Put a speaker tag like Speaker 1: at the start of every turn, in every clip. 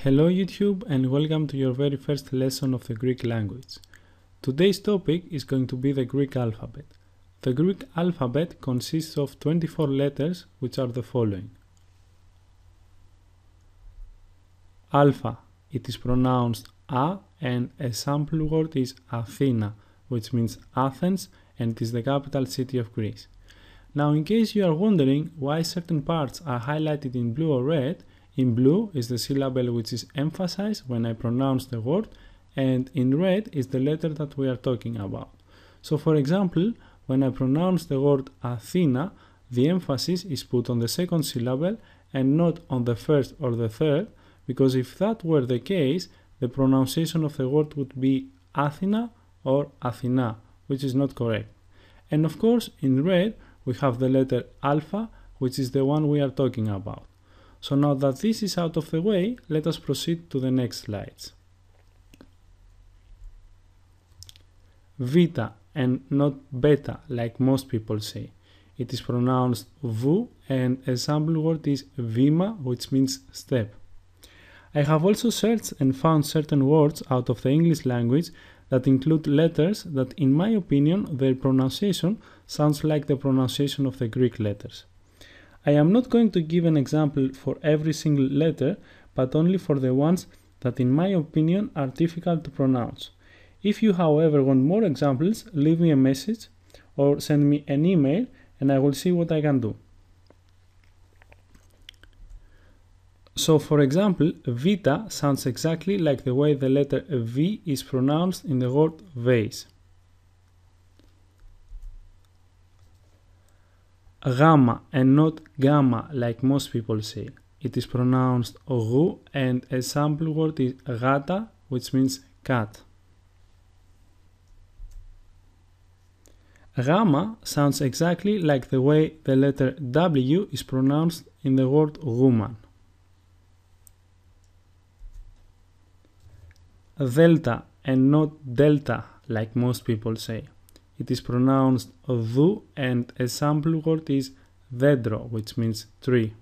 Speaker 1: Hello YouTube and welcome to your very first lesson of the Greek language. Today's topic is going to be the Greek alphabet. The Greek alphabet consists of 24 letters, which are the following. Alpha, it is pronounced A, and a sample word is Athena, which means Athens, and is the capital city of Greece. Now, in case you are wondering why certain parts are highlighted in blue or red, in blue is the syllable which is emphasized when I pronounce the word, and in red is the letter that we are talking about. So for example, when I pronounce the word Athena, the emphasis is put on the second syllable and not on the first or the third, because if that were the case, the pronunciation of the word would be Athena or Athina, which is not correct. And of course, in red, we have the letter alpha, which is the one we are talking about. So now that this is out of the way, let us proceed to the next slides. Vita and not beta, like most people say. It is pronounced V, and a sample word is vima, which means step. I have also searched and found certain words out of the English language that include letters that, in my opinion, their pronunciation sounds like the pronunciation of the Greek letters. I am not going to give an example for every single letter, but only for the ones that, in my opinion, are difficult to pronounce. If you, however, want more examples, leave me a message or send me an email and I will see what I can do. So, for example, Vita sounds exactly like the way the letter V is pronounced in the word vase. Gamma and not gamma like most people say. It is pronounced gu, and a sample word is gata, which means cat. Gamma sounds exactly like the way the letter W is pronounced in the word woman. Delta and not delta like most people say. It is pronounced dou, and a sample word is dendro, which means tree.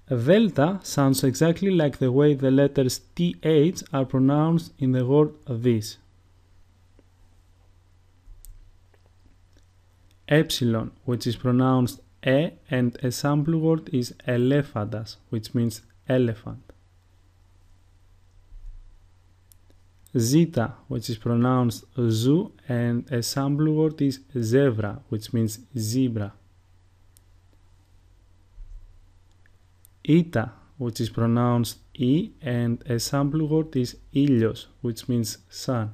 Speaker 1: Delta sounds exactly like the way the letters TH are pronounced in the word this. Epsilon, which is pronounced E, and a sample word is elephantas, which means elephant. Zeta, which is pronounced zoo, and a sample word is zebra, which means zebra. Eta, which is pronounced E, and a sample word is ήλιος, which means sun.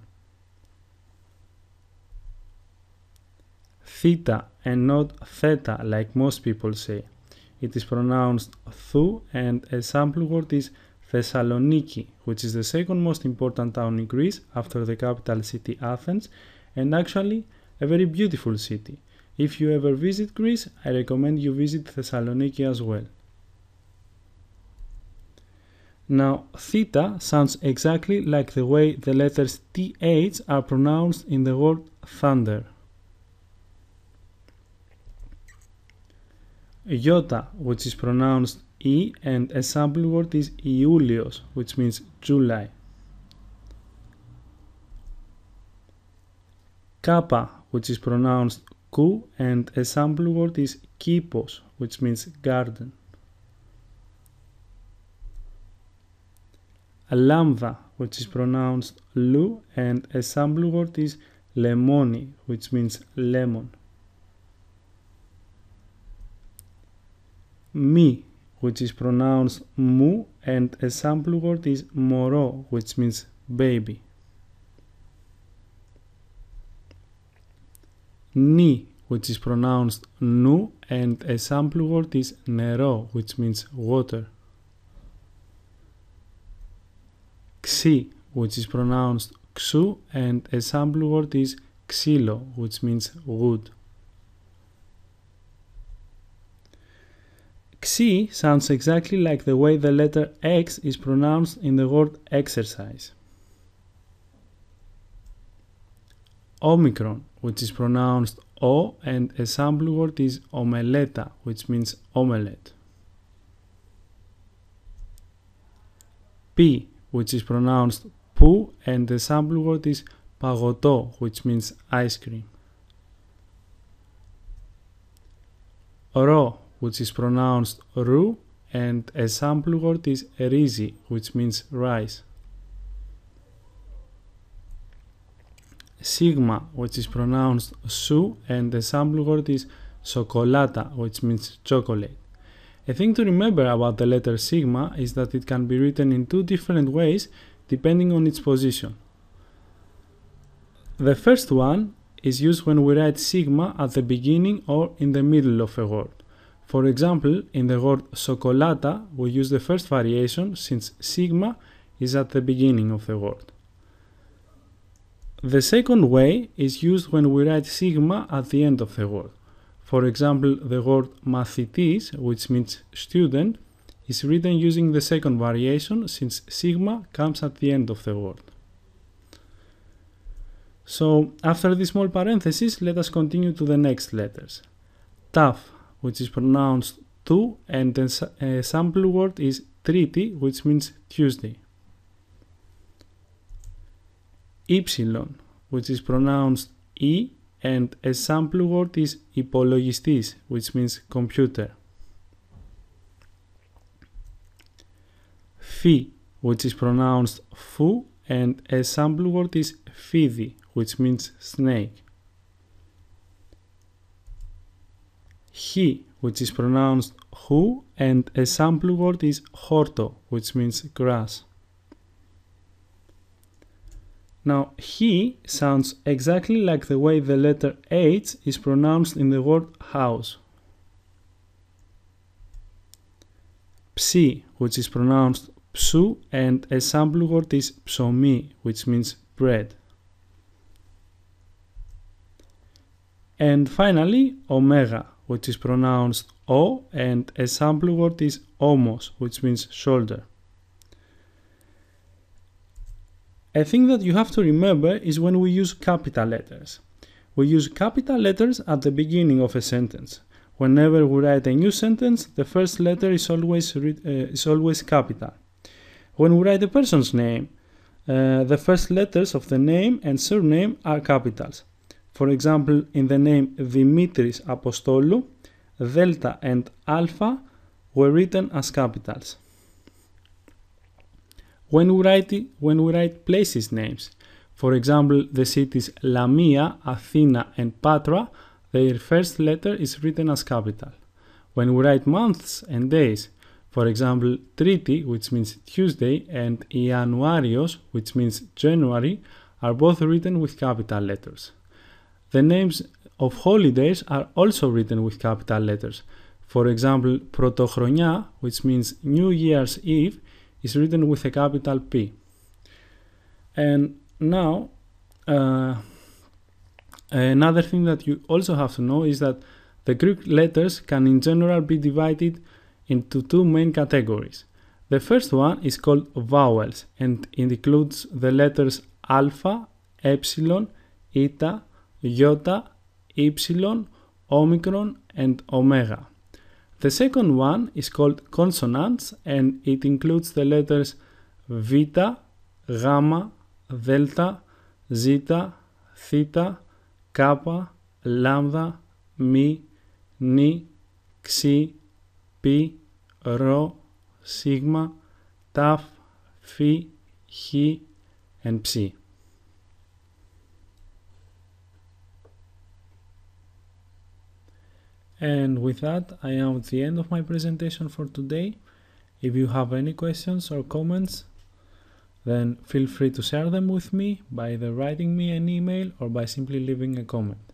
Speaker 1: Theta and not theta like most people say. It is pronounced thu, and a sample word is Thessaloniki, which is the second most important town in Greece after the capital city Athens, and actually a very beautiful city. If you ever visit Greece, I recommend you visit Thessaloniki as well. Now, theta sounds exactly like the way the letters TH are pronounced in the word thunder. Iota, which is pronounced E, and a sample word is Iulios, which means July. Kappa, which is pronounced Ku, and a sample word is Kipos, which means garden. Lambda, which is pronounced Lu, and a sample word is Lemoni, which means lemon. Mi, which is pronounced mu, and a sample word is moro, which means baby. Ni, which is pronounced nu, and a sample word is nero, which means water. Xi, which is pronounced xu, and a sample word is xilo, which means wood. Xi sounds exactly like the way the letter X is pronounced in the word exercise. Omicron, which is pronounced O, and a sample word is omeleta, which means omelette. P, which is pronounced που, and the sample word is παγωτό, which means ice cream. Ro, which is pronounced ru, and a sample word is ρύζι, which means rice. Sigma, which is pronounced su, and the sample word is chocolata, which means chocolate. A thing to remember about the letter sigma is that it can be written in two different ways depending on its position. The first one is used when we write sigma at the beginning or in the middle of a word. For example, in the word chocolata, we use the first variation since sigma is at the beginning of the word. The second way is used when we write sigma at the end of the word. For example, the word μαθητής, which means student, is written using the second variation since sigma comes at the end of the word. So, after this small parenthesis, let us continue to the next letters. Taf, which is pronounced tu, and the sample word is Τρίτη, which means Tuesday. Ypsilon, which is pronounced E, and a sample word is υπολογιστής, which means computer. Phi, which is pronounced fou, and a sample word is φίδι, which means snake. He, which is pronounced who, and a sample word is χόρτο, which means grass. Now, he sounds exactly like the way the letter H is pronounced in the word house. Ψι, which is pronounced ψου, and a sample word is ψωμί, which means bread. And finally, omega, which is pronounced o, and a sample word is omos, which means shoulder. A thing that you have to remember is when we use capital letters. We use capital letters at the beginning of a sentence. Whenever we write a new sentence, the first letter is always capital. When we write a person's name, the first letters of the name and surname are capitals. For example, in the name Dimitris Apostolou, Delta and Alpha were written as capitals. When we write places names, for example, the cities Lamia, Athena and Patra, their first letter is written as capital. When we write months and days, for example, Tríti, which means Tuesday, and Ianuarios, which means January, are both written with capital letters. The names of holidays are also written with capital letters. For example, Pρωτοχρονιά, which means New Year's Eve, is written with a capital P. And now, another thing that you also have to know is that the Greek letters can in general be divided into two main categories. The first one is called vowels, and it includes the letters alpha, epsilon, eta, iota, ypsilon, omicron, and omega. The second one is called consonants, and it includes the letters β, γ, δ, ζ, θ, κ, λάμδα, μ, νι, ξ, π, ρ, σίγμα, ταφ, φ, χ, and ψ. And with that, I am at the end of my presentation for today. If you have any questions or comments, then feel free to share them with me by either writing me an email or by simply leaving a comment.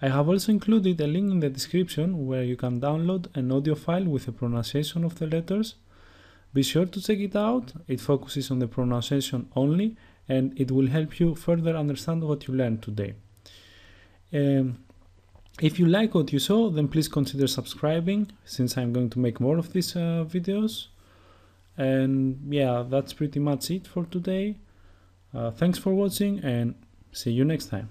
Speaker 1: I have also included a link in the description where you can download an audio file with the pronunciation of the letters. Be sure to check it out. It focuses on the pronunciation only, and it will help you further understand what you learned today. If you like what you saw, then please consider subscribing, since I'm going to make more of these videos. And yeah, that's pretty much it for today. Thanks for watching, and see you next time.